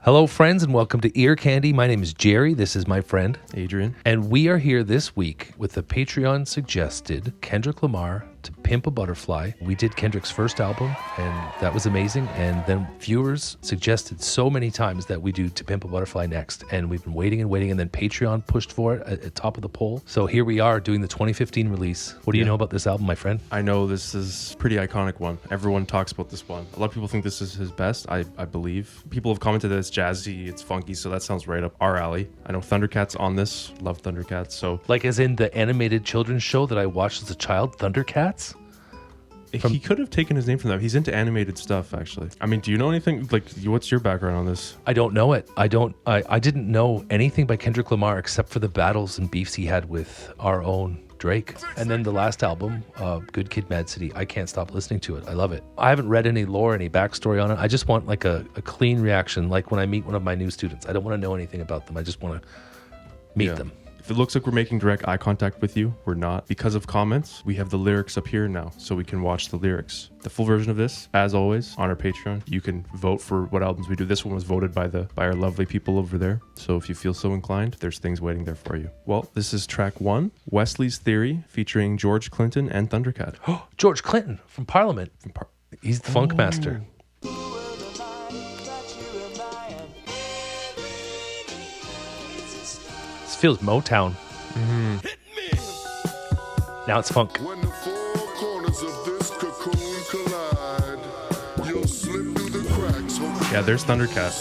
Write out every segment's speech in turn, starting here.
Hello, friends, and welcome to Ear Candy. My name is Jerry. This is my friend, Adrian. And we are here this week with the Patreon-suggested Kendrick Lamar to Pimp a Butterfly. We did Kendrick's first album, and that was amazing. And then viewers suggested so many times that we do To Pimp a Butterfly next. And we've been waiting, and then Patreon pushed for it at top of the poll. So here we are doing the 2015 release. What do you know about this album, my friend? I know this is a pretty iconic one. Everyone talks about this one. A lot of people think this is his best, I believe. People have commented that it's jazzy, it's funky, so that sounds right up our alley. I know Thundercat's on this. Love Thundercats. So, like as in the animated children's show that I watched as a child, Thundercats? He could have taken his name from that. He's into animated stuff, actually. I mean, do you know anything? Like, what's your background on this? I don't know it. I didn't know anything by Kendrick Lamar except for the battles and beefs he had with our own Drake. And then the last album, Good Kid, Mad City, I can't stop listening to it. I love it. I haven't read any lore, any backstory on it. I just want like a clean reaction, like when I meet one of my new students. I don't want to know anything about them. I just want to meet them. If it looks like we're making direct eye contact with you, we're not. Because of comments, we have the lyrics up here now, so we can watch the lyrics. The full version of this, as always, on our Patreon. You can vote for what albums we do. This one was voted by our lovely people over there. So if you feel so inclined, there's things waiting there for you. Well, this is track 1, Wesley's Theory, featuring George Clinton and Thundercat. Oh, George Clinton from Parliament. He's the funk master. Feels Motown. Mm-hmm. Now it's funk. When the four corners of this cocoon collide, you'll slip through the cracks. Yeah, there's Thundercat.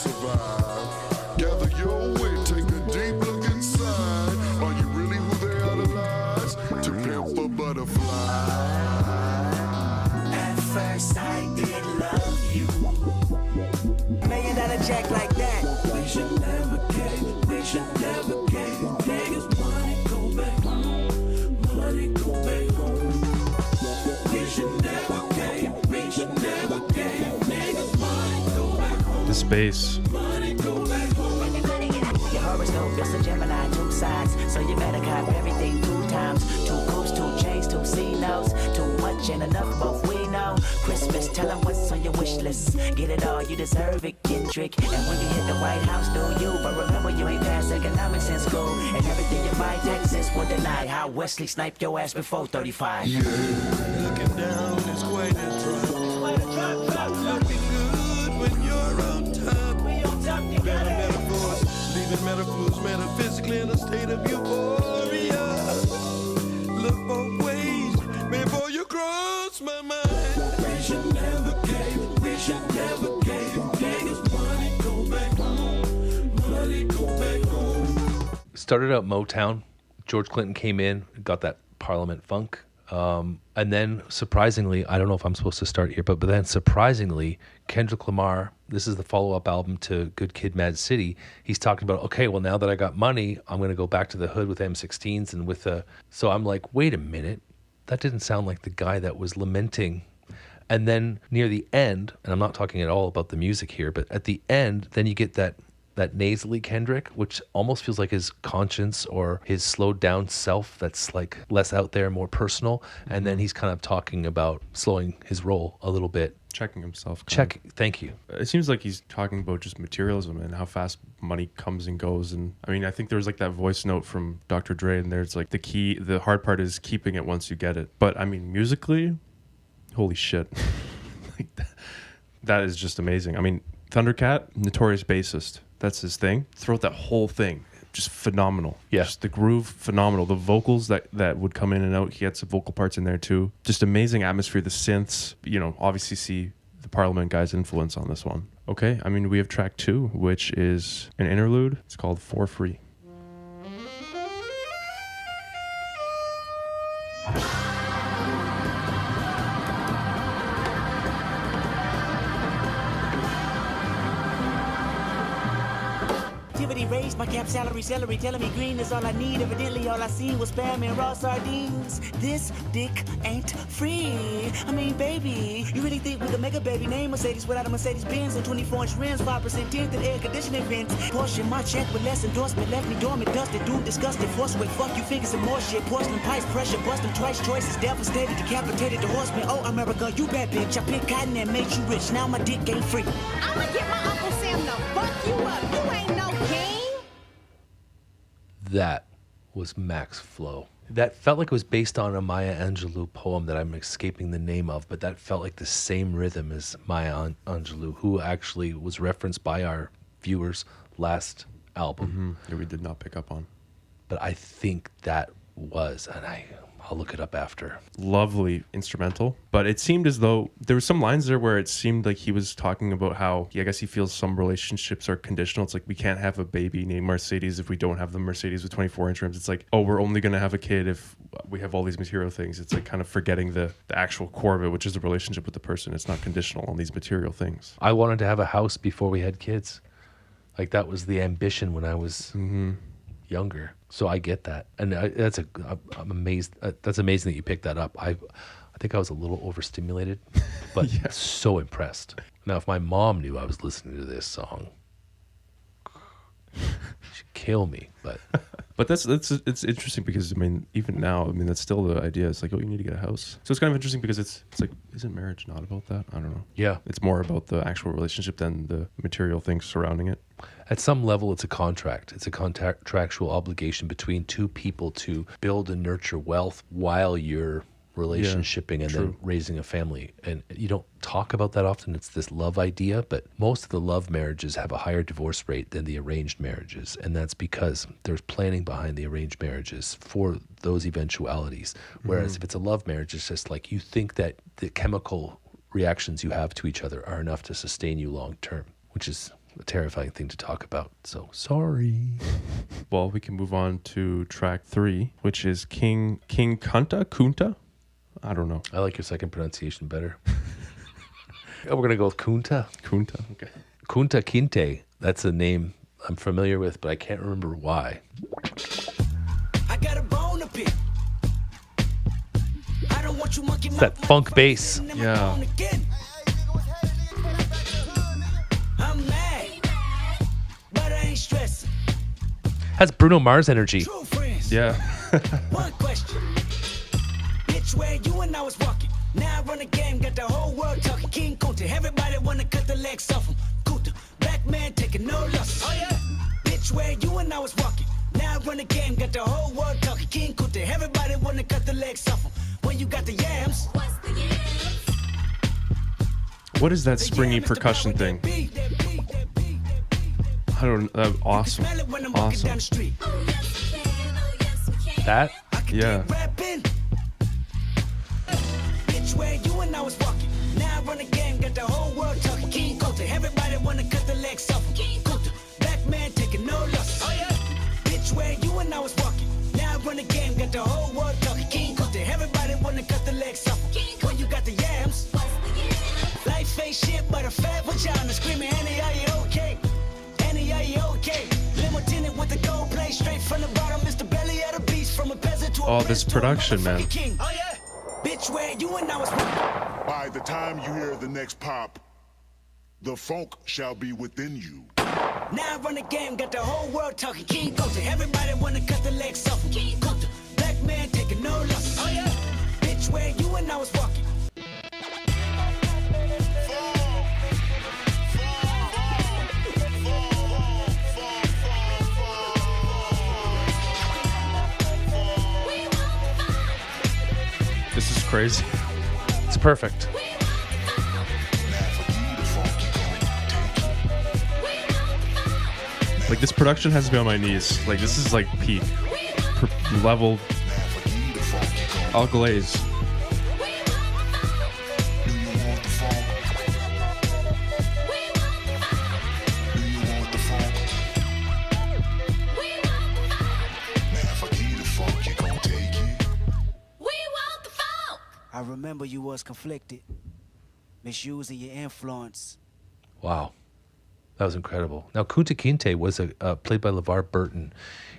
Gather your weight, take a deep look inside. Are you really who they idolize? To pimp a butterfly. At first I did love you. $1 million check like that. We should never give. We should never give. Niggas money go back home. Money go back home. We should never give. We should never give. Niggas money go back home. The space. Money go back home. Your horoscope is a Gemini, 2 sides. So you better cop everything 2 times. 2 coats, 2 chains, 2 C-notes. Too much and enough, both we know. Christmas, tell them what's on your wish list. Get it all, you deserve it, Kendrick. And when you hit the White House, do you? But remember, you ain't passed economics in school. And everything you buy, taxes will deny. How Wesley sniped your ass before 35. Yeah. Looking down is quite a drop. Looking good when you're on top. Better metaphors, leaving metaphors metaphysically in a state of euphoria. Look both ways before you cross my mind. We should never give. We should never give. Niggas money go back home. Money go back home. Started out Motown. George Clinton came in, got that Parliament funk. And then surprisingly, I don't know if I'm supposed to start here, but then surprisingly, Kendrick Lamar, this is the follow-up album to Good Kid, Mad City. He's talking about, okay, well, now that I got money, I'm going to go back to the hood with M16s and with so I'm like, wait a minute. That didn't sound like the guy that was lamenting. And then near the end, and I'm not talking at all about the music here, but at the end, then you get that nasally Kendrick, which almost feels like his conscience or his slowed down self that's like less out there, more personal. And then he's kind of talking about slowing his roll a little bit. Checking himself. Thank you. It seems like he's talking about just materialism and how fast money comes and goes. And I mean, I think there was like that voice note from Dr. Dre, and there's like the hard part is keeping it once you get it. But I mean, musically, holy shit. Like that is just amazing. I mean, Thundercat, notorious bassist. That's his thing. Throughout that whole thing, just phenomenal. Yeah. Just the groove, phenomenal. The vocals that would come in and out, he had some vocal parts in there too. Just amazing atmosphere, the synths, obviously see the Parliament guy's influence on this one. Okay, I mean, we have track 2, which is an interlude. It's called For Free. Creativity raised my cap salary, celery, telling me green is all I need. Evidently, all I seen was spam and raw sardines. This dick ain't free. I mean, baby, you really think we could make a baby name Mercedes without a Mercedes Benz and 24-inch rims, 5% tint and air conditioning vents? Portion my check with less endorsement, left me dormant, dusted, dude, disgusted, force weight, fuck you, figures and more shit. Porcelain pipes, pressure, bust them twice, choices, devastated, decapitated the horseman. Oh, America, you bad bitch. I picked cotton and made you rich. Now my dick ain't free. I'ma get my Uncle Sam to fuck you up. You ain't no king. That was max flow. That felt like it was based on a Maya Angelou poem that I'm escaping the name of, but that felt like the same rhythm as Maya Angelou, who actually was referenced by our viewers last album. Yeah, we did not pick up on. But I think that was, and I'll look it up after. Lovely instrumental, but it seemed as though there were some lines there where it seemed like he was talking about how I guess he feels some relationships are conditional. It's like, we can't have a baby named Mercedes if we don't have the Mercedes with 24-inch rims. It's like, oh, we're only going to have a kid if we have all these material things. It's like kind of forgetting the actual core of it, which is the relationship with the person. It's not conditional on these material things. I wanted to have a house before we had kids. Like, that was the ambition when I was younger. So I get that, and I'm amazed. That's amazing that you picked that up. I think I was a little overstimulated, but so impressed. Now, if my mom knew I was listening to this song, she'd kill me. But it's interesting because, I mean, even now, I mean, that's still the idea. It's like, oh, you need to get a house. So it's kind of interesting because it's like, isn't marriage not about that? I don't know. Yeah, it's more about the actual relationship than the material things surrounding it. At some level, it's a contract. It's a contractual obligation between two people to build and nurture wealth while you're relationshiping and then raising a family. And you don't talk about that often. It's this love idea, but most of the love marriages have a higher divorce rate than the arranged marriages. And that's because there's planning behind the arranged marriages for those eventualities. Whereas if it's a love marriage, it's just like you think that the chemical reactions you have to each other are enough to sustain you long term, which is a terrifying thing to talk about. So sorry. Well, we can move on to track 3, which is King Kunta? I don't know. I like your second pronunciation better. We're going to go with Kunta. Kunta, okay. Kunta Kinte. That's a name I'm familiar with, but I can't remember why. I got a bone to pick. I don't want you monkey It's that funk bass. Yeah. I'm mad, but I ain't stressing. Has Bruno Mars energy. True friends. Yeah. One question. Bitch, where you and I was walking. Now I run a game, got the whole world talking. King Kunta, everybody wanna cut the legs off him. Kunta, black man taking no losses. Oh yeah. Bitch, where you and I was walking. Now I run a game, got the whole world talking. King Kunta, everybody wanna cut the legs off him. When you got the yams. What's the yams? What is that springy percussion thing? I don't know. Awesome. Awesome. That? Yeah. Bitch, where you and I was walking. Now I run a game, got the whole world talking. King Kunta, everybody wanna cut the legs off him. King Kunta, black man taking no losses. Oh yeah. Bitch, where you and I was walking. Now I run a game, got the whole world talking. King Kunta, everybody wanna cut the legs off him. When you got the yams. Life ain't shit but a fat vagina screaming, Annie, are you okay? Annie, are you okay? Limo tinted with the gold plate straight from the bottom. Mr. Belly of the beast from a peasant to a Oh, this production, man. king. Oh yeah. Bitch, where you and I was. By the time you hear the next pop, the funk shall be within you. Now I run the game, got the whole world talking. King Kunta, everybody wanna cut the legs off him. King Kunta, black man taking no losses. Oh yeah. Bitch, where you and I was walking. This is crazy. It's perfect. Like, this production has me on my knees. Like, this is like peak level. I'll glaze. I remember you was conflicted, misusing your influence. Wow. That was incredible. Now, Kunta Kinte was played by LeVar Burton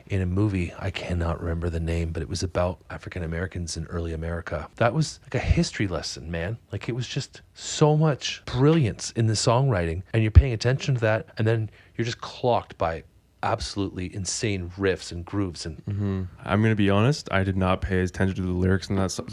in a movie. I cannot remember the name, but it was about African Americans in early America. That was like a history lesson, man. Like, it was just so much brilliance in the songwriting, and you're paying attention to that, and then you're just clocked by absolutely insane riffs and grooves. And I'm going to be honest, I did not pay attention to the lyrics in that song.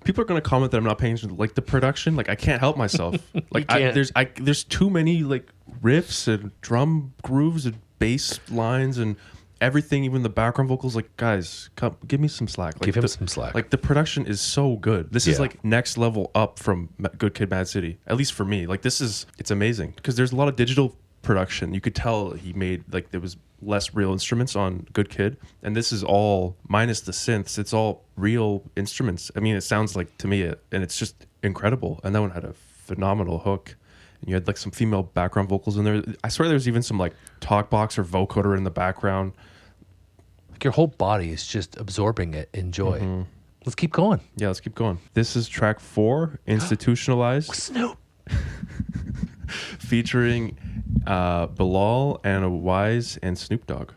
People are going to comment that I'm not paying attention to, like, the production. Like, I can't help myself. Like, there's too many, like, riffs and drum grooves and bass lines and everything, even the background vocals. Like, guys, give me some slack. Like, give him some slack. Like, the production is so good. This is like next level up from Good Kid, Mad City, at least for me. Like, it's amazing because there's a lot of digital production. You could tell he made, like, there was less real instruments on Good Kid, and this is all minus the synths. It's all real instruments. I mean, it sounds like, to me, and it's just incredible. And that one had a phenomenal hook, and you had, like, some female background vocals in there. I swear there's even some, like, talk box or vocoder in the background. Like, your whole body is just absorbing it in joy. Let's keep going. Yeah, let's keep going. This is track 4, Institutionalized. Snoop. Featuring Bilal, Anna Wise, and Snoop Dogg.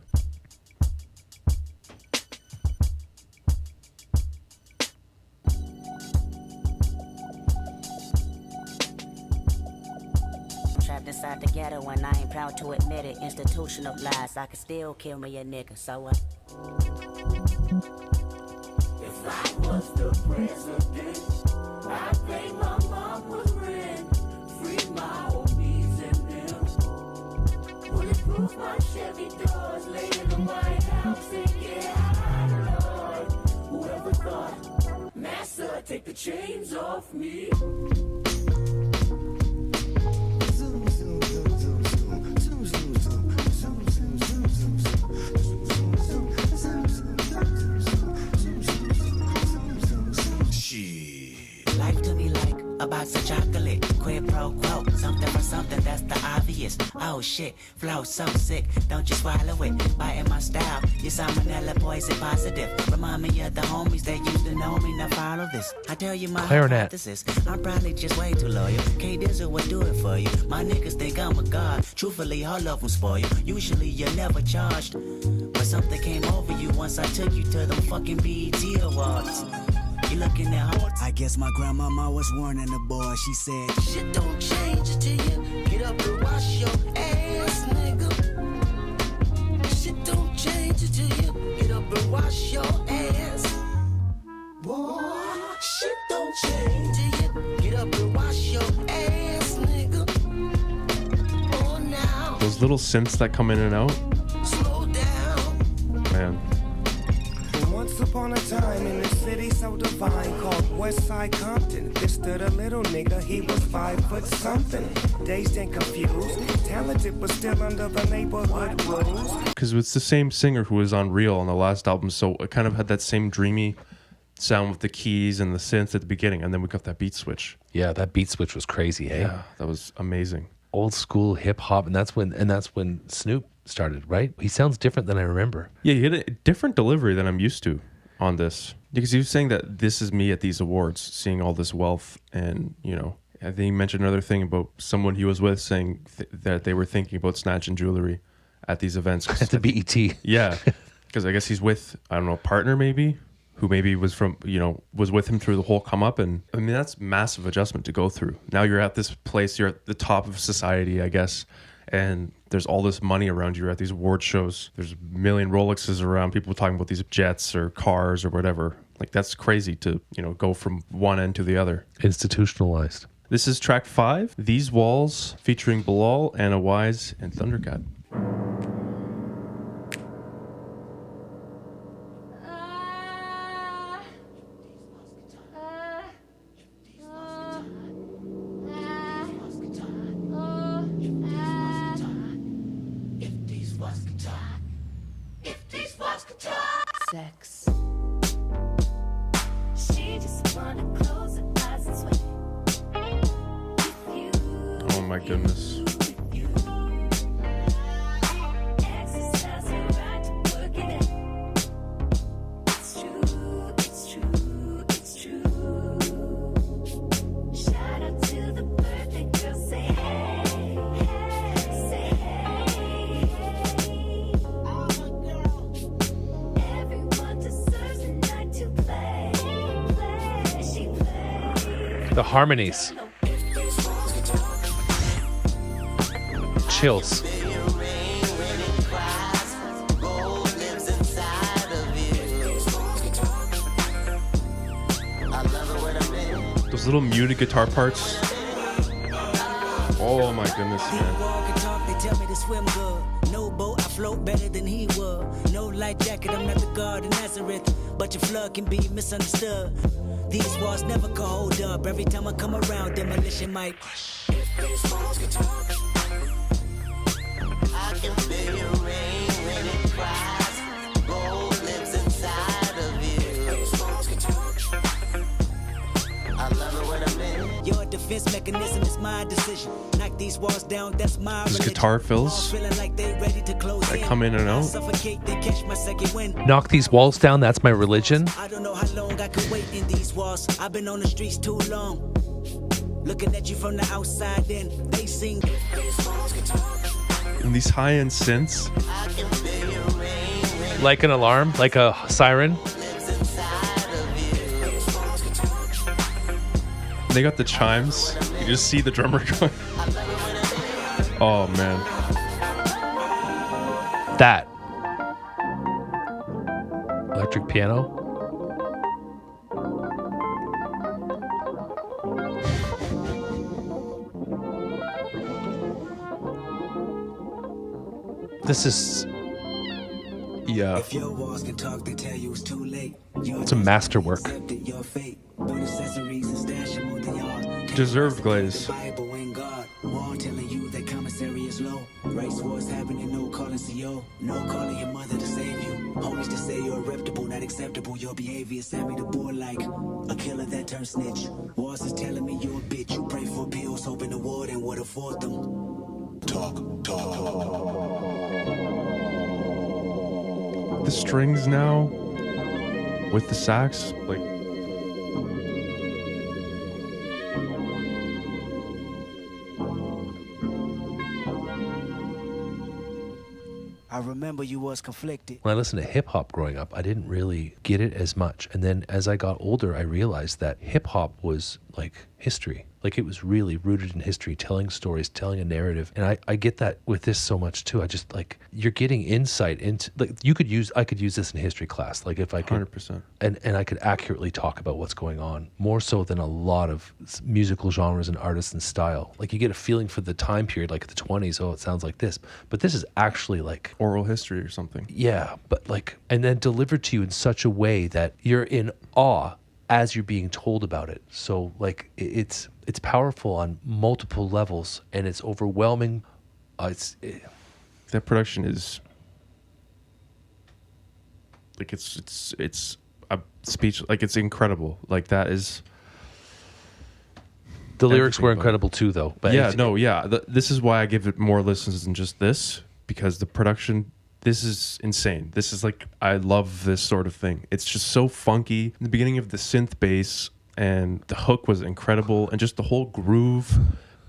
Trapped inside the ghetto and I ain't proud to admit it. Institutionalized, I could still kill me a nigga, so what? If I was the president, I'd pay my mom was rent, free my homies and them. Bulletproof my Chevy doors, lay in the White House and get high, Lord. Whoever thought, Massa, take the chains off me. Life to be like a box of chocolate, quid pro quo, something for something, that's the obvious. Oh shit, flow so sick, don't you swallow it, biting my style, your salmonella poison positive. Remind me of the homies that used to know me, now follow this. I tell you my Clarinet. hypothesis, I'm probably just way too loyal. K-Dizzle would do it for you, my niggas think I'm a god. Truthfully, all of them spoil. Usually you're never charged, but something came over you once I took you to them fucking BET Awards. You looking at hard. I guess my grandmama was warning the boy. She said, Shit don't change until you get up and wash your ass, nigga. Shit don't change until you get up and wash your ass. Boy, shit don't change till you get up and wash your ass, nigga. Oh, now. Those little synths that come in and out, Slow down. man. Once upon a time in a city so divine called Westside Compton, this stood a little nigga, he was 5 foot something. Dazed and confused, talented but still under the neighborhood rules. Because it's the same singer who was on Real on the last album, so it kind of had that same dreamy sound with the keys and the synth at the beginning, and then we got that beat switch. Yeah, that beat switch was crazy, hey? Yeah, that was amazing. Old school hip hop, and that's when Snoop started, right? He sounds different than I remember. Yeah, he had a different delivery than I'm used to on this. Because he was saying that this is me at these awards, seeing all this wealth, and, you know, I think he mentioned another thing about someone he was with saying that they were thinking about snatching jewelry at these events. At the BET. Yeah, because I guess he's with, I don't know, a partner maybe, who maybe was from, you know, was with him through the whole come up. And I mean, that's massive adjustment to go through. Now you're at this place, you're at the top of society, I guess, and there's all this money around you. You're at these award shows. There's a million Rolexes around, people talking about these jets or cars or whatever. Like, that's crazy to, you know, go from one end to the other. Institutionalized. This is track 5, These Walls, featuring Bilal, Anna Wise, and Thundercat. Sex. She just wanna close her eyes and sweat. Oh my goodness. Exercise her right to work it out. It's true, it's true, it's true. Shout out to the birthday girl, say hey, hey. The harmonies. Chills. Those little muted guitar parts. Oh my goodness, man. Walk and talk, they tell me to swim good. No boat, I float better than he would. No life jacket, I'm not the God of Nazareth. But your flood can be misunderstood. These walls never can hold up. Every time I come around, demolition might. I can feel your rain when it cries. Gold lives inside of you. I love it when I'm in. Your defense mechanism is my decision. Knock these walls down, that's my Those religion. guitar fills Feeling like they ready to close that in. come in and out. Suffocate, they catch my second wind. Knock these walls down, that's my religion. I don't know how long I could wait in these walls. I've been on the streets too long. Looking at you from the outside in, they sing. And these high-end synths. Like an alarm, like a siren. They got the chimes. You just see the drummer going. Oh man. That. Electric piano. This is, yeah, If your walls can talk, they tell you it's too late. it's a masterwork. Accepted your fate. Burn accessories and stash them on the yard. Deserved glaze. Bible and God. Wall telling you that commissary is low. Race wars happening, no calling CO. No calling your mother to save you. Homies to say you're reputable, not acceptable. Your behavior sent me to board like a killer that turned snitch. Walls is telling me you're a bitch. You pray for pills, hoping the warden would afford them. The strings now with the sax, like I remember you was conflicted. When I listened to hip hop growing up, I didn't really get it as much. And then as I got older, I realized that hip hop was like history. Like it was really rooted in history, telling stories, telling a narrative. And I get that with this so much too. I just like, you're getting insight into, like I could use this in history class. Like if I could, 100%. and I could accurately talk about what's going on more so than a lot of musical genres and artists and style. Like you get a feeling for the time period, like the 20s. Oh, it sounds like this, but this is actually like Oral history or something. yeah, but like, and then delivered to you in such a way that you're in awe as you're being told about it. So like, it's powerful on multiple levels, and it's overwhelming. That production is like it's a speech. Like it's incredible. Like that is. The lyrics were Everything about incredible too, though. But Yeah, no, yeah. This is why I give it more listens than just this, because the production. This is insane. This is like, I love this sort of thing. It's just so funky. In the beginning of the synth bass and the hook was incredible, and just the whole groove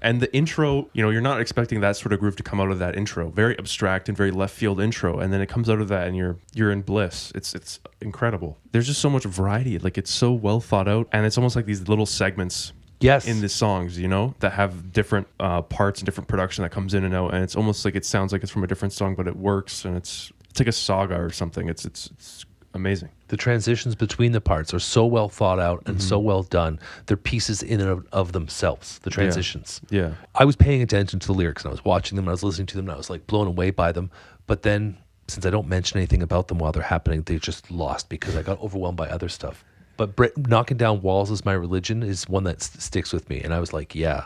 and the intro, you know, you're not expecting that sort of groove to come out of that intro. Very abstract and very left field intro, and then it comes out of that and you're in bliss. It's incredible. There's just so much variety. Like it's so well thought out, and it's almost like these little segments yes, in the songs, you know, that have different parts and different production that comes in and out, and it's almost like it sounds like it's from a different song, but it works, and it's like a saga or something. It's amazing. the transitions between the parts are so well thought out and so well done. They're pieces in and of themselves, the transitions. Yeah. I was paying attention to the lyrics, and I was watching them, and I was listening to them, and I was like blown away by them. But then, since I don't mention anything about them while they're happening, they just lost because I got overwhelmed by other stuff. But knocking down walls is my religion is one that sticks with me. And I was like, yeah,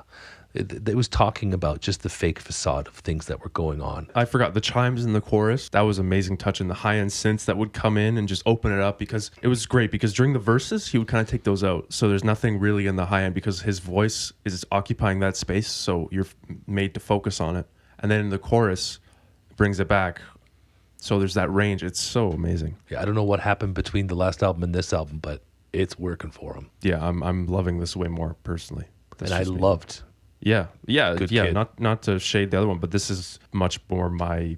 it was talking about just the fake facade of things that were going on. I forgot the chimes in the chorus. That was amazing touch, and the high-end synths that would come in and just open it up, because it was great, because during the verses he would kind of take those out, so there's nothing really in the high end because his voice is occupying that space, so you're made to focus on it. And then in the chorus it brings it back, so there's that range. It's so amazing. Yeah, I don't know what happened between the last album and this album, but it's working for him. Yeah, I'm loving this way more personally. That's And I just me. loved Yeah, Good yeah. kid. Not to shade the other one, but this is much more my,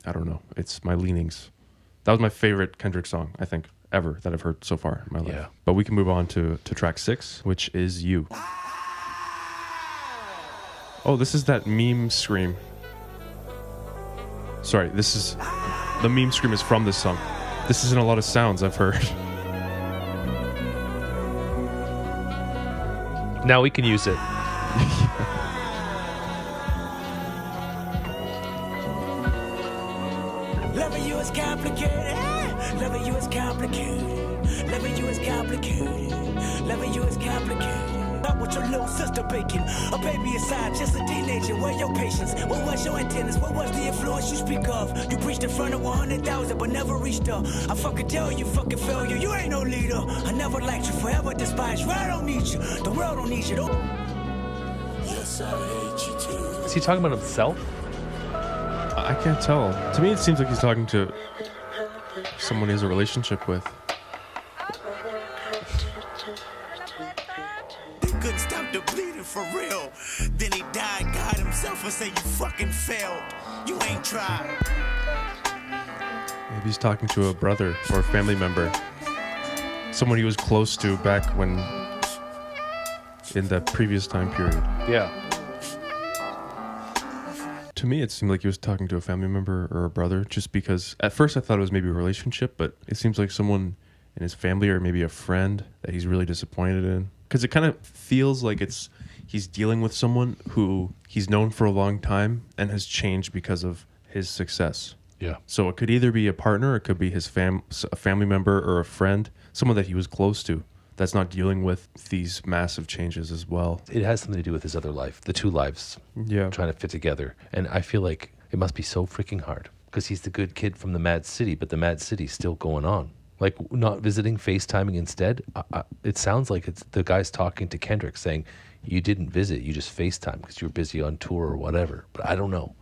I don't know. It's my leanings. That was my favorite Kendrick song, I think, ever that I've heard so far in my life. Yeah. But we can move on to track 6, which is You. I Oh, this is that meme scream. Sorry, this is... The meme scream is from this song. This isn't a lot of sounds I've heard. Now we can use it. Loving you is complicated. Loving you is complicated. Loving you is complicated. Loving you is complicated. Up with your little sister baking. A baby aside, just a teenager. Where your patience? What was your antennas? What was the influence you speak of? You preached in front of 100,000 but never reached her. I fucking tell you, fucking failure. You ain't no leader. I never liked you, forever despised you. I don't need you. The world don't need you. Don't. Yes, I hate you too. Is he talking about himself? I can't tell. To me, it seems like he's talking to someone he has a relationship with. Couldn't stop the bleeding for real. Then he died, God himself, and say you fucking failed. You ain't tried. Maybe he's talking to a brother or a family member. Someone he was close to back when... in the previous time period. Yeah. To me, it seemed like he was talking to a family member or a brother, just because at first I thought it was maybe a relationship, but it seems like someone in his family or maybe a friend that he's really disappointed in. Because it kind of feels like he's dealing with someone who he's known for a long time and has changed because of his success. Yeah. So it could either be a partner, it could be his a family member or a friend, someone that he was close to that's not dealing with these massive changes as well. It has something to do with his other life, the two lives trying to fit together. And I feel like it must be so freaking hard because he's the good kid from the Mad City, but the Mad City's still going on. Like not visiting, FaceTiming instead. It sounds like it's the guy's talking to Kendrick saying, you didn't visit, you just FaceTime because you were busy on tour or whatever. But I don't know.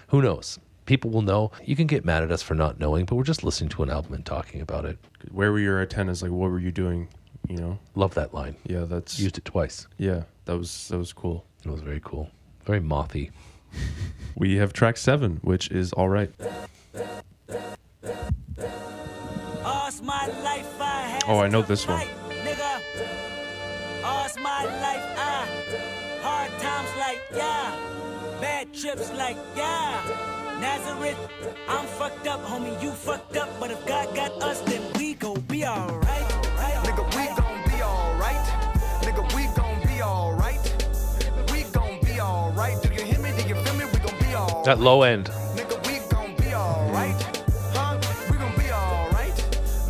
Who knows? People will know. You can get mad at us for not knowing, but we're just listening to an album and talking about it. Where were your antennas? Like, what were you doing? You know? Love that line. Yeah, that's... Used it twice. Yeah, that was cool. It was very cool. Very mothy. We have track 7, which is All Right. My life, I know this one. Nigga. All's my life, hard times like, yeah. Bad trips like, yeah. Nazareth, I'm fucked up, homie, you fucked up. But if God got us, then we gon' be alright. Nigga, we gon' be alright. Nigga, we gon' be alright. We gon' be alright. Do you hear me? Do you feel me? We gon' be alright. That low end. Nigga, we gon' be alright. Huh? We gon' be alright.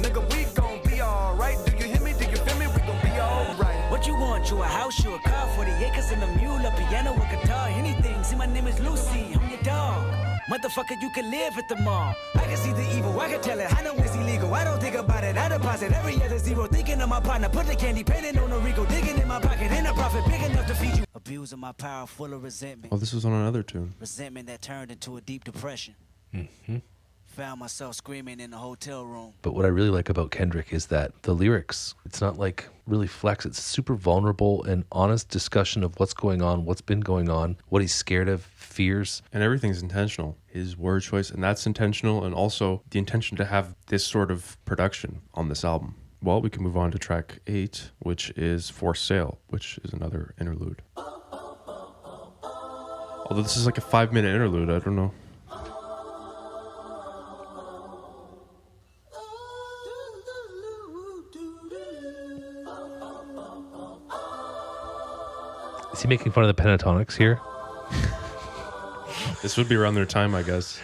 Nigga, we gon' be alright. Do you hear me? Do you feel me? We gon' be alright. What you want? You a house, you a car, 40 acres and a mule, a piano, a guitar, anything. See, my name is Lucy, I'm your dog. Motherfucker, you can live at the mall. I can see the evil, I can tell it. I know it's illegal, I don't think about it. I deposit every other zero, thinking of my partner. Put the candy, painting on a Rico, digging in my pocket. Ain't a profit big enough to feed you. Abusing my power, full of resentment. Oh, this was on another tune. Resentment that turned into a deep depression. Found myself screaming in the hotel room. But what I really like about Kendrick is that the lyrics, it's not like really flex. It's super vulnerable and honest discussion of what's going on, what's been going on, what he's scared of, fears. And everything's intentional. His word choice, and that's intentional, and also the intention to have this sort of production on this album. Well, we can move on to track 8, which is For Sale, which is another interlude. Although this is like a 5-minute interlude, I don't know. Is he making fun of the pentatonics here? This would be around their time, I guess.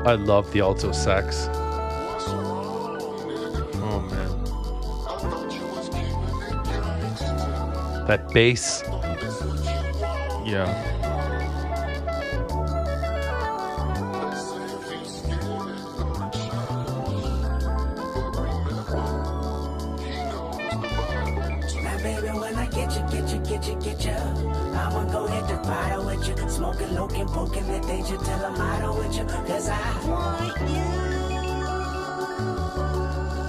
I love the alto sax. Oh, man. That bass. Yeah. I'ma go hit the fire with you. Smoking, looking, poking the danger till I'm out with you. Cause I want you.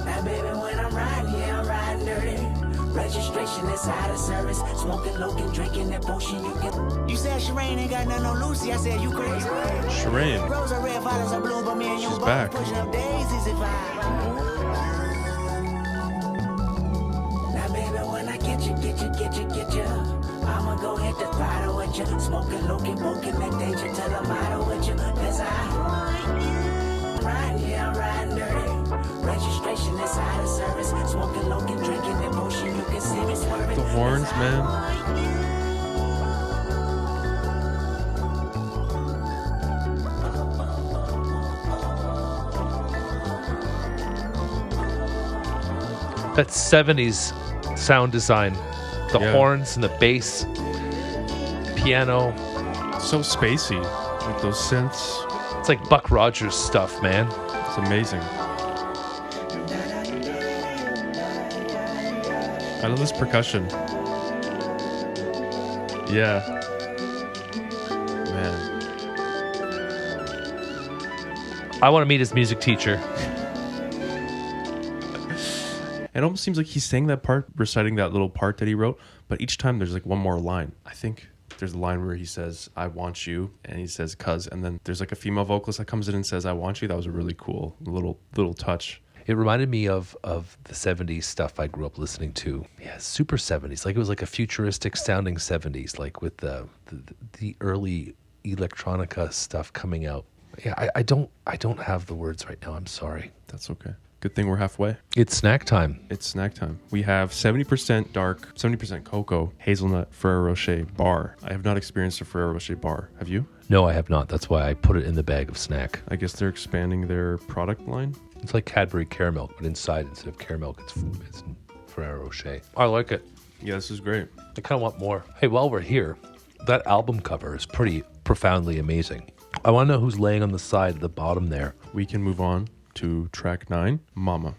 Now baby, when I'm riding, yeah, I'm riding dirty. Registration Registration inside of service. Smoking, looking, drinking that potion. You said Shireen ain't got nothing on Lucy. I said, you crazy. Shireen. Rose are red, violets are blue, but me and you She's both back. pushing up daisies if Now, baby, when I get you, I'ma go hit the throttle with you. Smoking, looking, poking that danger till I'm out with you. Cause I'm riding dirty. Registration inside of service. Smoking, looking, drinking that potion. You can see me swerving. The horns, man. That 70s sound design. The Yeah. horns and the bass, piano. So spacey. Like those synths. It's like Buck Rogers stuff, man. It's amazing. I love this percussion. Yeah. Man. I want to meet his music teacher. It almost seems like he's saying that part, reciting that little part that he wrote, but each time there's like one more line. I think there's a line where he says, I want you, and he says, cuz, and then there's like a female vocalist that comes in and says, I want you. That was a really cool little touch. It reminded me of the 70s stuff I grew up listening to. Yeah, super 70s. Like it was like a futuristic sounding 70s, like with the early electronica stuff coming out. Yeah, I don't have the words right now. I'm sorry. That's okay. Good thing we're halfway. It's snack time. It's snack time. We have 70% dark, 70% cocoa, hazelnut, Ferrero Rocher bar. I have not experienced a Ferrero Rocher bar. Have you? No, I have not. That's why I put it in the bag of snack. I guess they're expanding their product line. It's like Cadbury caramel, but inside, instead of caramel, it's Ferrero Rocher. I like it. Yeah, this is great. I kind of want more. Hey, while we're here, that album cover is pretty profoundly amazing. I want to know who's laying on the side at the bottom there. We can move on to track 9, Momma.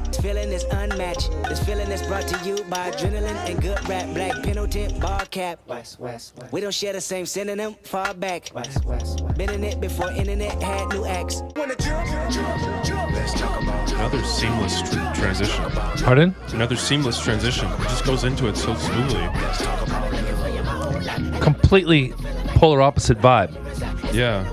This feeling is unmatched. This feeling is brought to you by adrenaline and good rap. Black penalty, bar cap. We don't share the same synonym, far back. Been in it before internet had new acts. Another seamless transition. Pardon? Another seamless transition. It just goes into it so smoothly. Completely polar opposite vibe. Yeah.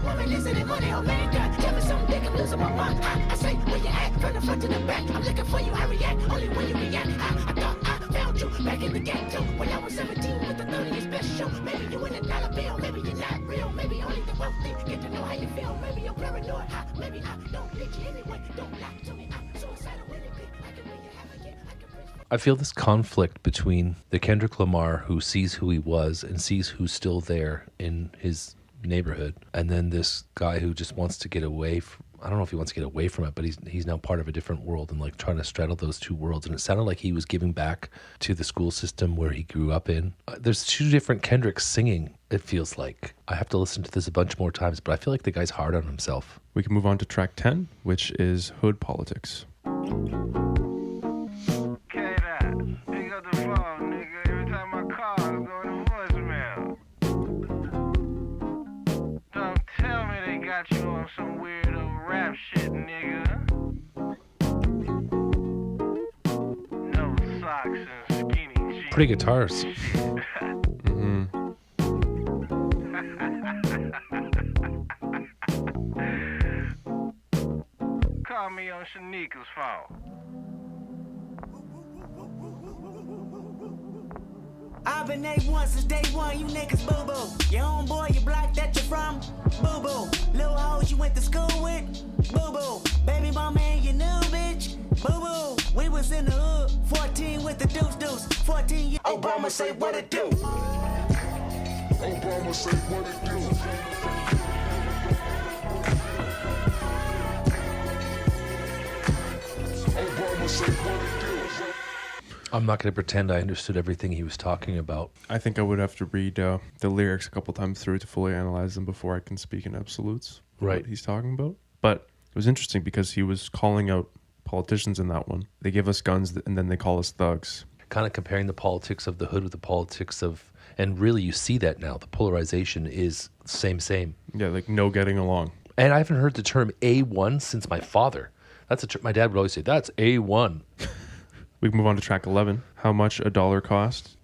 I feel this conflict between the Kendrick Lamar who sees who he was and sees who's still there in his neighborhood, and then this guy who just wants to get away from, I don't know if he wants to get away from it, but he's now part of a different world and like trying to straddle those two worlds. And it sounded like he was giving back to the school system where he grew up in. There's two different Kendricks singing, it feels like. I have to listen to this a bunch more times, but I feel like the guy's hard on himself. We can move on to track 10, which is Hood Politics. Pick up the phone, nigga. Every time I call, it's going to voicemail. Don't tell me they got you on some weirdo rap shit, nigga. No socks and skinny jeans. Pretty guitars. Mm-hmm. Call me on Shanika's phone. I've been A1 since day one, you niggas boo-boo. Your homeboy, your block that you're from, boo-boo. Little hoes you went to school with, boo-boo. Baby mama and your new bitch, boo-boo. We was in the hood, 14 with the deuce. 14 years. Obama say what it do. Obama say what it do. Obama say what it do. I'm not going to pretend I understood everything he was talking about. I think I would have to read the lyrics a couple times through to fully analyze them before I can speak in absolutes. Right. What he's talking about. But it was interesting because he was calling out politicians in that one. They give us guns and then they call us thugs. Kind of comparing the politics of the hood with the politics of, and really you see that now. The polarization is same. Yeah, like no getting along. And I haven't heard the term A1 since my father. My dad would always say, that's A1. We can move on to track 11. How much a dollar cost?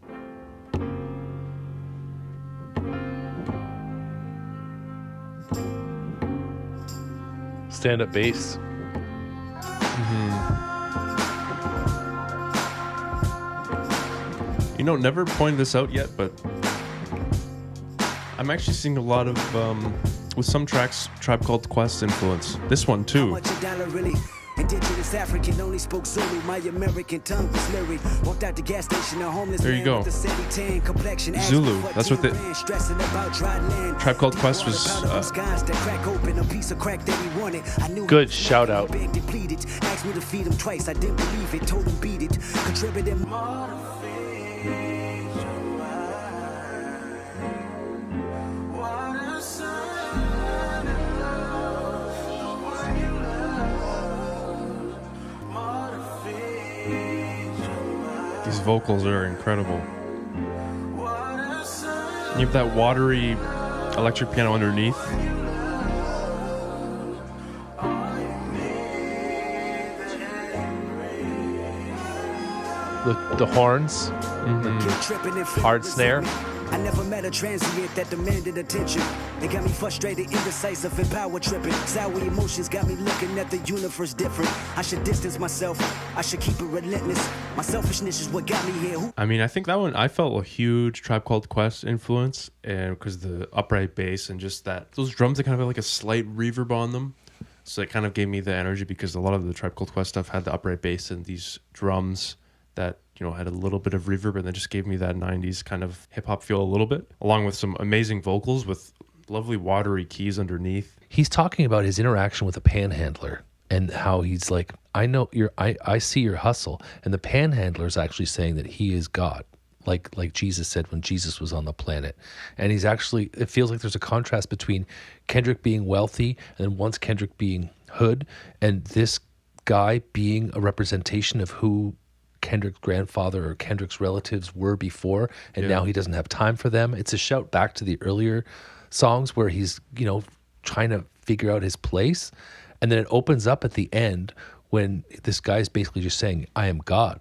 Stand-up bass. You know, never pointed this out yet, but I'm actually seeing a lot of, with some tracks, Tribe Called Quest influence. This one, too. Much a dollar really? Indigenous African only spoke Zulu. My American tongue was lyric. Walked out the gas station, a homeless There you man go. with a sandy tan complexion. Asked Zulu. me what That's what the team ran, stressing about dry land. Tribe Called Quest was. Skies that crack open a piece of crack that he wanted. I knew Good shout out. Big depleted. Asked me to feed him twice. I didn't believe it. Told him beat it. Contributed These vocals are incredible. You have that watery electric piano underneath. The horns. Hard snare. I never met a transient that demanded attention. It got me frustrated, indecisive, and power tripping. Sour emotions got me looking at the universe different. I should distance myself. I should keep it relentless. My selfishness is what got me here. I mean, I think that one, I felt a huge Tribe Called Quest influence, and because the upright bass and just that, those drums that kind of have like a slight reverb on them. So it kind of gave me the energy because a lot of the Tribe Called Quest stuff had the upright bass and these drums that, you know, had a little bit of reverb, and then just gave me that 90s kind of hip hop feel a little bit, along with some amazing vocals with lovely watery keys underneath. He's talking about his interaction with a panhandler and how he's like, I see your hustle. And the panhandler is actually saying that he is God, like Jesus said when Jesus was on the planet. And he's actually, it feels like there's a contrast between Kendrick being wealthy and then once Kendrick being hood, and this guy being a representation of who Kendrick's grandfather or Kendrick's relatives were before, and now he doesn't have time for them. It's a shout back to the earlier songs where he's, you know, trying to figure out his place. And then it opens up at the end when this guy's basically just saying, I am God.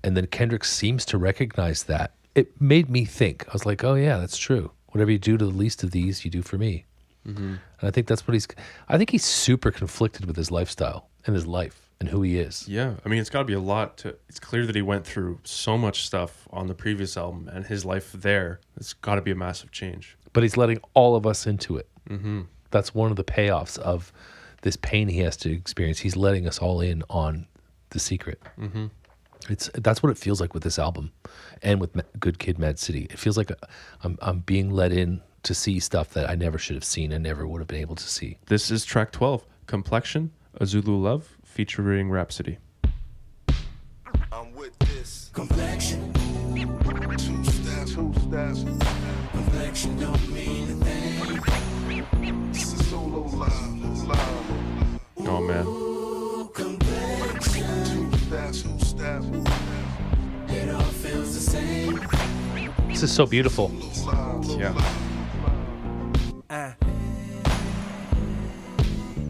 And then Kendrick seems to recognize that. It made me think. I was like, oh yeah, that's true. Whatever you do to the least of these, you do for me. Mm-hmm. And I think that's what I think he's super conflicted with his lifestyle and his life and who he is. Yeah, I mean, it's got to be a lot it's clear that he went through so much stuff on the previous album, and his life there, it's got to be a massive change. But he's letting all of us into it. Mm-hmm. That's one of the payoffs of this pain he has to experience. He's letting us all in on the secret. Mm-hmm. That's what it feels like with this album, and with Good Kid, Mad City. It feels like I'm being let in to see stuff that I never should have seen and never would have been able to see. This is track 12, Complexion, A Zulu Love, featuring Rhapsody. I'm with this. Complexion. Two steps. Complexion don't mean a thing. This is solo live. Oh man. Complexion. Two steps. It all feels the same. This is so beautiful. Yeah.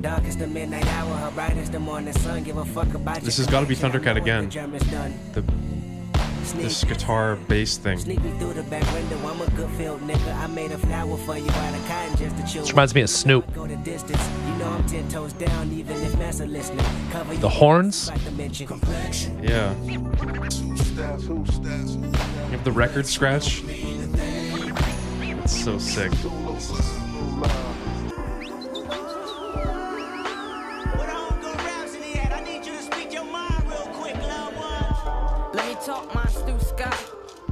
Dark as the midnight hour, her bright as the morning sun. Give a fuck about This has got to be Thundercat again. This guitar bass thing. Sneak me through the back window. I'm a good field nigga. I made a flower for you out of cotton just to chill. This reminds me of Snoop. Go the distance. You know I'm 10 toes down, even if Massa listening. Cover The horns. Yeah. You have the record scratch. It's so sick. Talk my Stu Scott.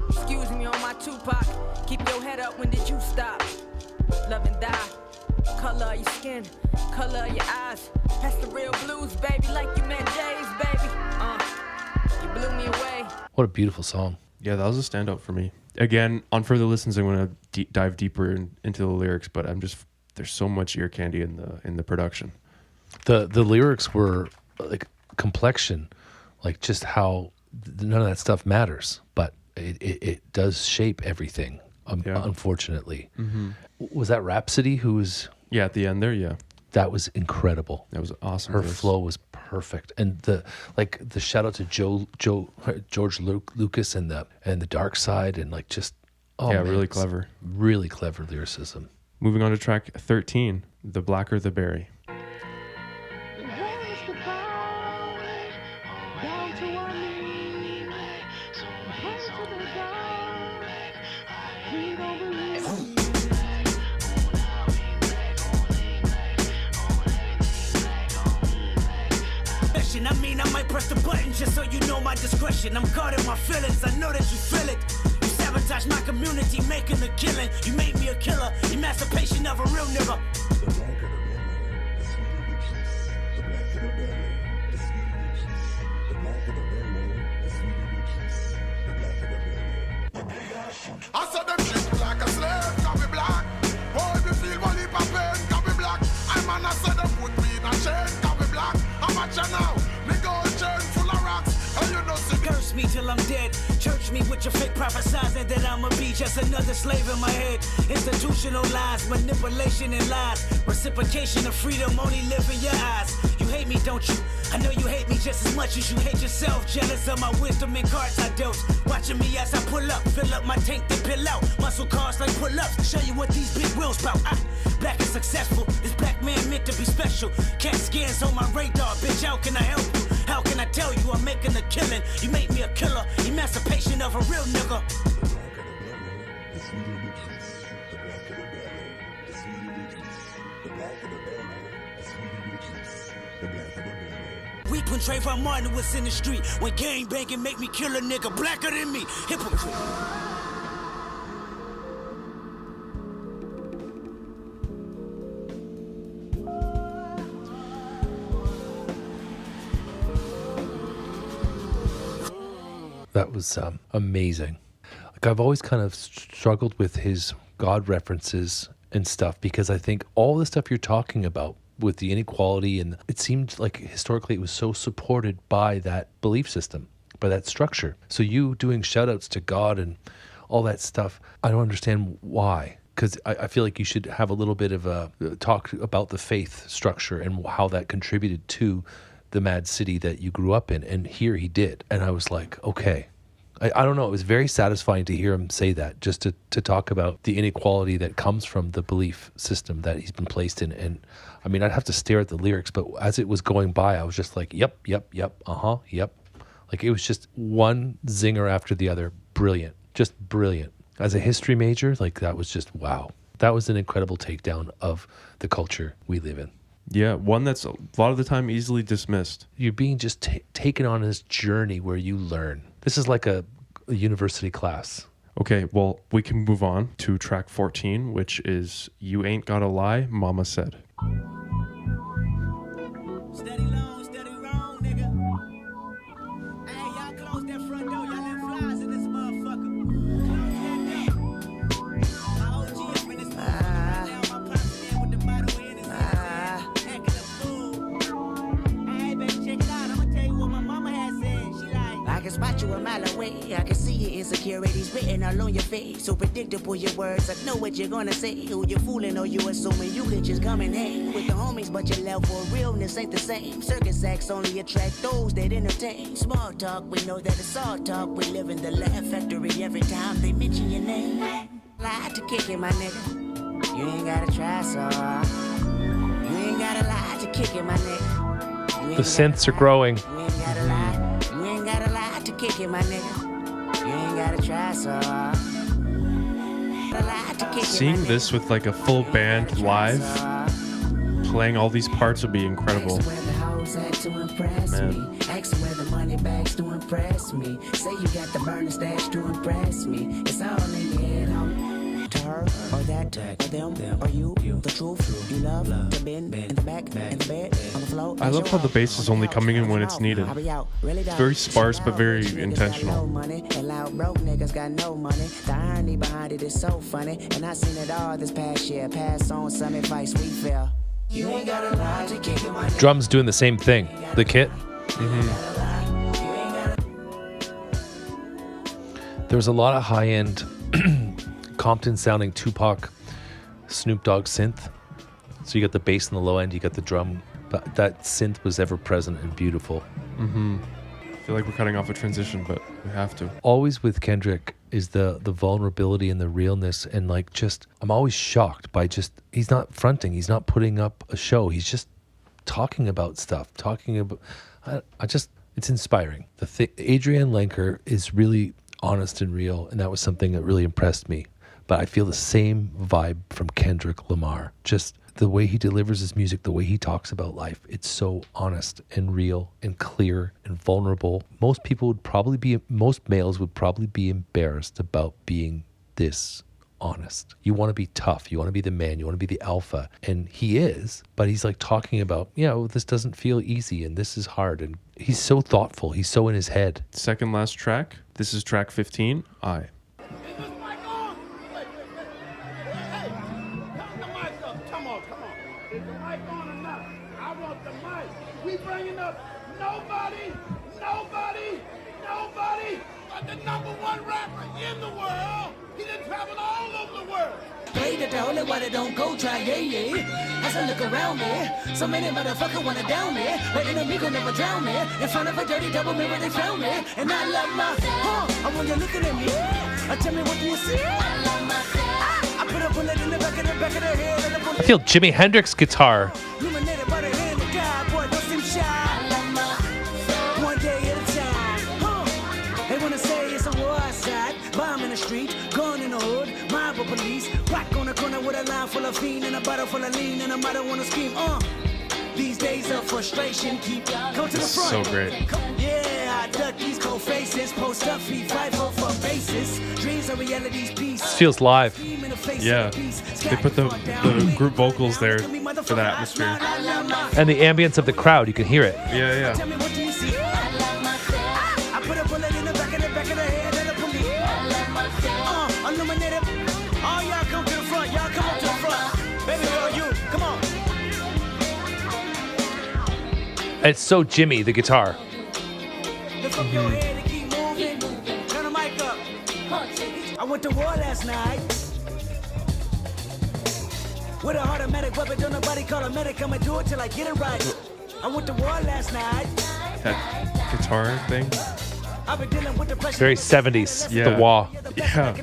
Excuse me on my Tupac. Keep your head up, when did you stop? Love and die. Color of your skin, color of your eyes. That's the real blues, baby. Like you met Jay's, baby. You blew me away. What a beautiful song. Yeah, that was a standout for me. Again, on further listens, I'm going to dive deeper into the lyrics, but there's so much ear candy in the production. The lyrics were like Complexion, like just how none of that stuff matters, but it does shape everything, unfortunately. Mm-hmm. Was that Rhapsody who was... Yeah, at the end there, yeah. That was incredible. That was awesome. Her flow was perfect. And the shout out to George Lucas and the Dark Side, and like just really clever. Really clever lyricism. Moving on to track 13, The Blacker the Berry. I mean, I might press the button just so you know my discretion. I'm guarding my feelings, I know that you feel it. You sabotage my community, making a killing. You made me a killer, emancipation of a real nigga. I saw them treat me like a slave, can be black. Boy, me feel one heap of pain, can be black. I man, I said them put me in a chain, can be black. I'm a now, me gold chain full of rocks, and you know see me. Curse me till I'm dead. Church me with your fake prophesizing that I'ma be just another slave in my head. Institutionalized, manipulation and lies. Reciprocation of freedom only live in your eyes. You hate me, don't you? I know you hate me just as much as you hate yourself. Jealous of my wisdom and cards I dealt. Watching me as I pull up, fill up my tank, then pill out. Muscle cars like pull-ups, show you what these big wheels bout. Black and successful, this black man meant to be special. Cat scans on my radar, bitch, how can I help you? How can I tell you I'm making a killing? You made me a killer, emancipation of a real nigga. Weak when Trayvon Martin was in the street. When gang banging make me kill a nigga blacker than me. Hypocrite. That was amazing. Like, I've always kind of struggled with his God references and stuff, because I think all the stuff you're talking about with the inequality, and it seemed like historically it was so supported by that belief system, by that structure. So you doing shout outs to God and all that stuff, I don't understand why. Because I feel like you should have a little bit of a talk about the faith structure and how that contributed to the mad city that you grew up in. And here he did. And I was like, okay. I don't know. It was very satisfying to hear him say that, just to talk about the inequality that comes from the belief system that he's been placed in. And I mean, I'd have to stare at the lyrics, but as it was going by, I was just like, yep, yep, yep, yep. Like, it was just one zinger after the other. Brilliant. Just brilliant. As a history major, like, that was just wow. That was an incredible takedown of the culture we live in. Yeah, one that's a lot of the time easily dismissed. You're being just taken on this journey where you learn. This is like a university class. Okay, well, we can move on to track 14, which is You Ain't Gotta Lie, Momma Said. Steady long, steady wrong, nigga. Hey, y'all close that front door. Y'all let flies in this motherfucker. My OG up in this motherfucker. Now my pops in with the bottle in his acting a fool. Hey, baby, check it out. I'ma tell you what my mama had said. She like, I can spot you a mile away. I can see your insecurities written all on your face. So predictable your words. I know what you're gonna say. Who you fooling or you assuming you could just come and hang with the homies, but your level of realness ain't the same. Circus acts only attract those that entertain. Small talk, we know that it's all talk. We live in the laugh factory every time they mention your name. Lie to kick it, my nigga. You ain't gotta try so hard. You ain't gotta lie to kick it, my nigga. The synths are growing. You ain't gotta lie. You ain't gotta lie to kick it, my nigga. You ain't gotta try so hard. Seeing this with like a full band live, playing all these parts would be incredible. Man. Ask where the money bags to impress me. Say you got the burner stash to impress me. It's all in your head, homie. To her, or that, or them, or you, the truth, you love to bend in the back, in the bed, on the floor. I love how the bass is only coming in when it's needed. It's very sparse but very intentional. And loud broke niggas got no money. The irony behind it is so funny. And I seen it all this past year. Pass on some advice we feel. You ain't gotta lie to kick it, my Drums doing the same thing. The kit. There was a lot of high-end Compton-sounding Tupac, Snoop Dogg synth. So you got the bass on the low end, you got the drum but that synth was ever present and beautiful. I feel like we're cutting off a transition, but we have to. Always with Kendrick is the vulnerability and the realness, and like just I'm always shocked by just he's not fronting, he's not putting up a show, he's just talking about stuff, it's inspiring. Adrian Lenker is really honest and real, and that was something that really impressed me. But I feel the same vibe from Kendrick Lamar. Just the way he delivers his music, the way he talks about life, it's so honest and real and clear and vulnerable. Most males would probably be embarrassed about being this honest. You want to be tough. You want to be the man. You want to be the alpha. And he is, but he's like talking about, this doesn't feel easy and this is hard. And he's so thoughtful. He's so in his head. Second last track. This is track 15, I. The number one rapper in the world. He done traveled all over the world. Play the only way they don't go try, As I look around me, so many motherfuckers wanna down me, but an amigo never drown me. In front of a dirty double mirror they found me, and I love my, I want you looking at me. Tell me what do you see? I love myself. I put a bullet in the back of the head, and I feel Jimi Hendrix guitar. Illuminated by the hand of God, boy, don't seem shy. I love myself. One day at a time. They wanna say it's a war outside, bomb in the street, gun in the hood, mob of police, rock on the corner with a line full of fiend and a bottle full of lean, and I might wanna scream, These days of frustration keep come to the front. So great. Yeah, I duck these cold faces, post up feet, fight for basis. Dreams are reality's piece. This feels live. Yeah, they put the group vocals there for the atmosphere. And the ambience of the crowd, you can hear it. Yeah. Tell me what do you see? I love myself. I put a bullet in the back of the head and the police. I love myself. Illuminated. All y'all come to the front. Y'all come up to the front. Baby girl, you come on. It's so Jimmy, the guitar. Lift up your head and keep moving. Turn the mic up. I went to war last night. With a automatic weapon, don't nobody call a medic. I'ma do it till I get it right. I went to war last night. That guitar thing. I've been dealing with the pressure. Very 70s, Yeah. the wah. Yeah.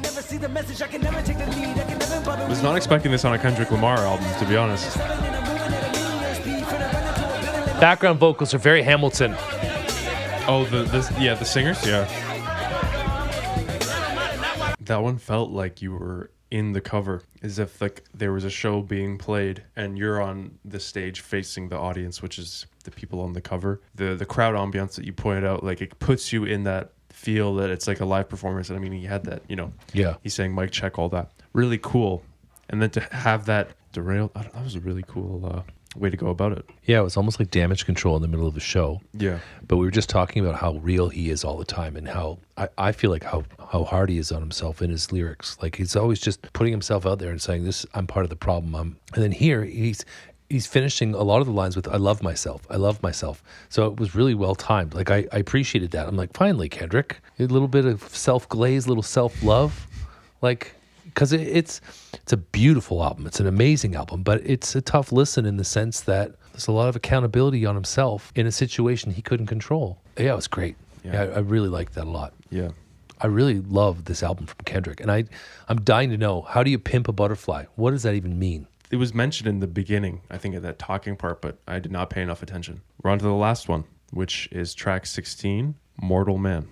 I was not expecting this on a Kendrick Lamar album, to be honest. Background vocals are very Hamilton. Oh, the singers? Yeah. That one felt like you were in the cover, as if like there was a show being played and you're on the stage facing the audience, which is the people on the cover. The crowd ambiance that you pointed out, like it puts you in that feel that it's like a live performance. And I mean, he had that, Yeah. He's saying mic check, all that. Really cool. And then to have that derailed, that was a really cool way to go about it. Yeah, it was almost like Damage Control in the middle of the show. Yeah. But we were just talking about how real he is all the time, and how I feel like how hard he is on himself in his lyrics. Like he's always just putting himself out there and saying, "This, I'm part of the problem." And then here he's finishing a lot of the lines with, "I love myself. I love myself." So it was really well timed. Like I appreciated that. I'm like, finally, Kendrick, a little bit of self-glaze, little self-love, like. Because it's a beautiful album. It's an amazing album, but it's a tough listen in the sense that there's a lot of accountability on himself in a situation he couldn't control. Yeah, it was great. Yeah, I really liked that a lot. Yeah. I really love this album from Kendrick. And I'm dying to know, how do you pimp a butterfly? What does that even mean? It was mentioned in the beginning, I think, at that talking part, but I did not pay enough attention. We're on to the last one, which is track 16, Mortal Man.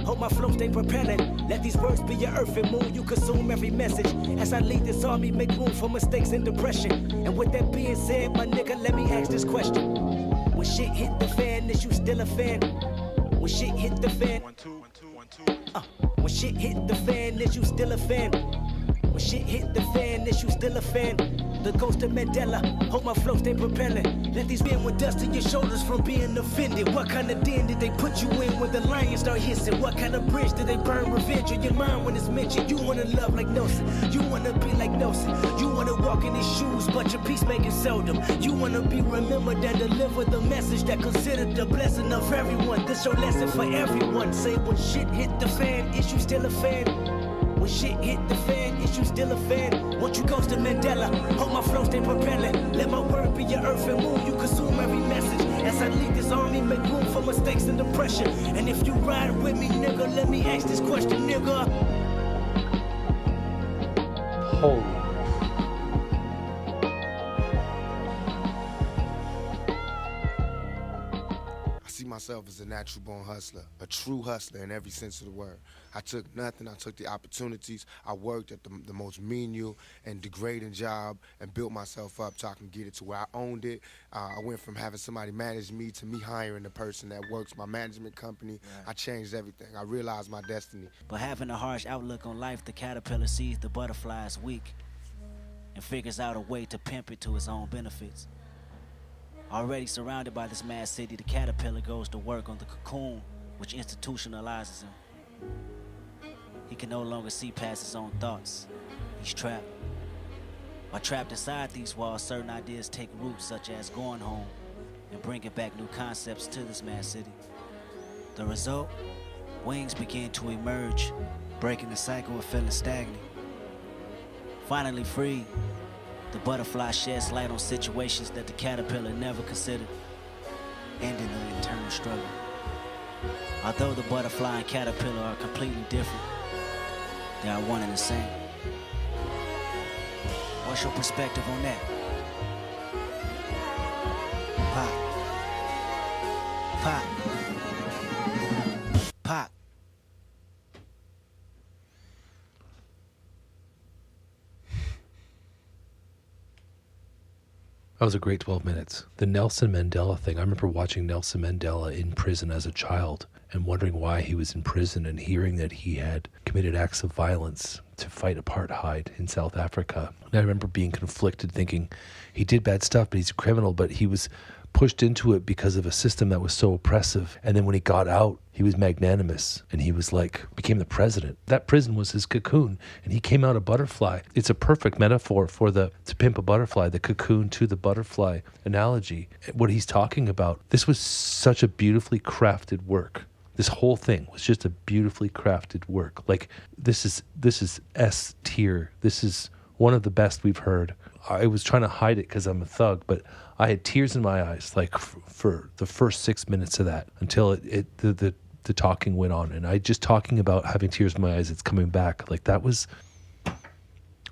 Hope my flow stay propelling. Let these words be your earth and moon. You consume every message. As I lead this army, make room for mistakes and depression. And with that being said, my nigga, let me ask this question. When shit hit the fan, is you still a fan? When shit hit the fan. When shit hit the fan, is you still a fan? When When shit hit the fan, is you still a fan? The ghost of Mandela, hope my flow stay propelling. Let these men with dust in your shoulders from being offended. What kind of den did they put you in when the lions start hissing? What kind of bridge did they burn revenge in your mind when it's mentioned? You wanna love like Nelson, you wanna be like Nelson. You wanna walk in his shoes, but your peacemaking seldom. You wanna be remembered and deliver the message that considered the blessing of everyone. This your lesson for everyone. Say when shit hit the fan, is you still a fan? When shit hit the fan, is you still a fan? Won't you ghost to Mandela? Hold my flow, stay propelling. Let my word be your earth and moon. You consume every message. As I lead this army, make room for mistakes and depression. And if you ride with me, nigga, let me ask this question, nigga. Holy. I see myself as a natural born hustler, a true hustler in every sense of the word. I took nothing, I took the opportunities. I worked at the most menial and degrading job and built myself up so I can get it to where I owned it. I went from having somebody manage me to me hiring the person that works my management company. Right. I changed everything. I realized my destiny. But having a harsh outlook on life, the caterpillar sees the butterfly as weak and figures out a way to pimp it to his own benefits. Already surrounded by this mad city, the caterpillar goes to work on the cocoon, which institutionalizes him. He can no longer see past his own thoughts. He's trapped. While trapped inside these walls, certain ideas take root, such as going home and bringing back new concepts to this mad city. The result? Wings begin to emerge, breaking the cycle of feeling stagnant. Finally free, the butterfly sheds light on situations that the caterpillar never considered, ending the internal struggle. Although the butterfly and caterpillar are completely different, they are one and the same. What's your perspective on that? Pop. Pop. Pop. That was a great 12 minutes. The Nelson Mandela thing, I remember watching Nelson Mandela in prison as a child and wondering why he was in prison and hearing that he had committed acts of violence to fight apartheid in South Africa. And I remember being conflicted, thinking he did bad stuff, but he's a criminal, but he was pushed into it because of a system that was so oppressive. And then when he got out, he was magnanimous and he was like, became the president. That prison was his cocoon and he came out a butterfly. It's a perfect metaphor for to pimp a butterfly, the cocoon to the butterfly analogy. What he's talking about, this was such a beautifully crafted work. This whole thing was just a beautifully crafted work. Like this is S tier. This is one of the best we've heard. I was trying to hide it because I'm a thug, but I had tears in my eyes, like for the first 6 minutes of that until the talking went on, and I just talking about having tears in my eyes. It's coming back. Like that was,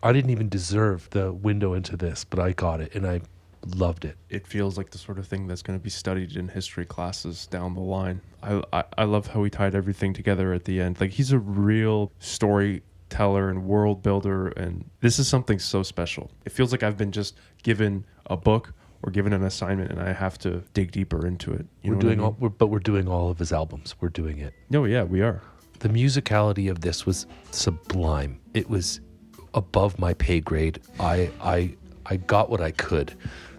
I didn't even deserve the window into this, but I got it, and I loved it. It feels like the sort of thing that's going to be studied in history classes down the line. I love how he tied everything together at the end. Like he's a real storyteller and world builder, and this is something so special. It feels like I've been just given a book or given an assignment and I have to dig deeper into it. We're doing all of his albums. We're doing it. No, yeah, we are. The musicality of this was sublime. It was above my pay grade. I got what I could.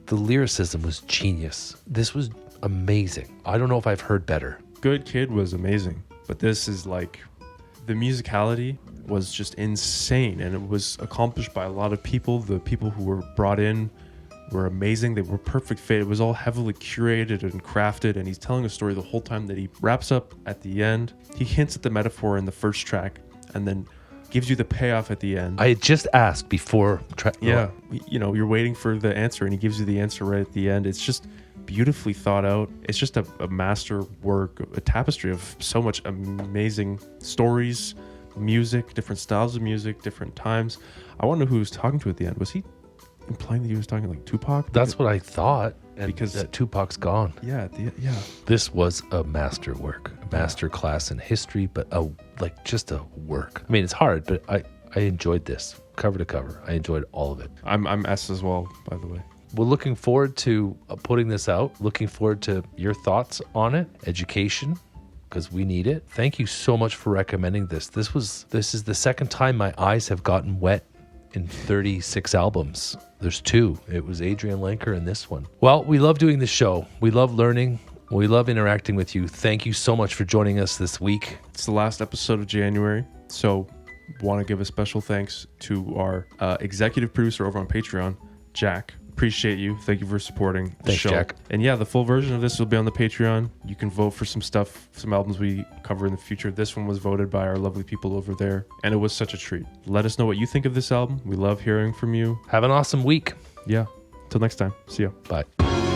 The lyricism was genius. This was amazing. I don't know if I've heard better. Good Kid was amazing, but this is like, the musicality was just insane, and it was accomplished by a lot of people. The people who were brought in were amazing. They were perfect fit. It was all heavily curated and crafted, and he's telling a story the whole time that he wraps up at the end. He hints at the metaphor in the first track and then gives you the payoff at the end. I had just asked before. You're waiting for the answer, and he gives you the answer right at the end. It's just beautifully thought out. It's just a master work, a tapestry of so much amazing stories, music, different styles of music, different times. I want to know who he was talking to at the end. Was he implying that he was talking like Tupac? That's what I thought, because that Tupac's gone. Yeah. This was a master work, a master class in history, but just a work. I mean, it's hard, but I enjoyed this cover to cover. I enjoyed all of it. I'm S as well, by the way. We're looking forward to putting this out. Looking forward to your thoughts on it, education, because we need it. Thank you so much for recommending this. This is the second time my eyes have gotten wet in 36 albums. There's 2. It was Adrian Lenker and this one. Well, we love doing this show. We love learning. We love interacting with you. Thank you so much for joining us this week. It's the last episode of January, so want to give a special thanks to our executive producer over on Patreon, Jack. Appreciate you. Thank you for supporting the Thanks, show. Jack. And yeah, the full version of this will be on the Patreon. You can vote for some stuff, some albums we cover in the future. This one was voted by our lovely people over there, and it was such a treat. Let us know what you think of this album. We love hearing from you. Have an awesome week. Yeah. Till next time. See ya. Bye.